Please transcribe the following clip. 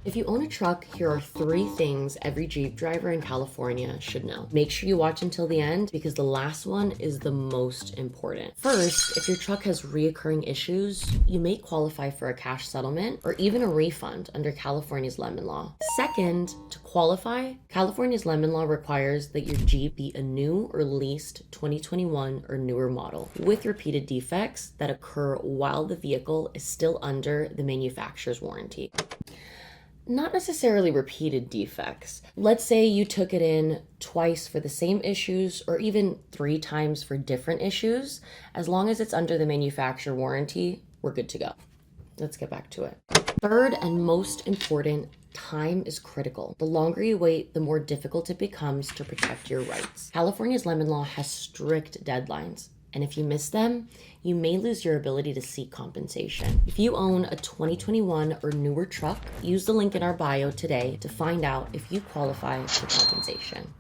If you own a truck, here are 3 things every Jeep driver in California should know. Make sure you watch until the end because the last one is the most important. First, if your truck has reoccurring issues, you may qualify for a cash settlement or even a refund under California's lemon law. Second, to qualify, California's lemon law requires that your Jeep be a new or leased 2021 or newer model with repeated defects that occur while the vehicle is still under the manufacturer's warranty. Not necessarily repeated defects. Let's say you took it in twice for the same issues or even 3 times for different issues. As long as it's under the manufacturer warranty, we're good to go. Let's get back to it. Third and most important, time is critical. The longer you wait, the more difficult it becomes to protect your rights. California's lemon law has strict deadlines, and if you miss them, you may lose your ability to seek compensation. If you own a 2021 or newer truck, use the link in our bio today to find out if you qualify for compensation.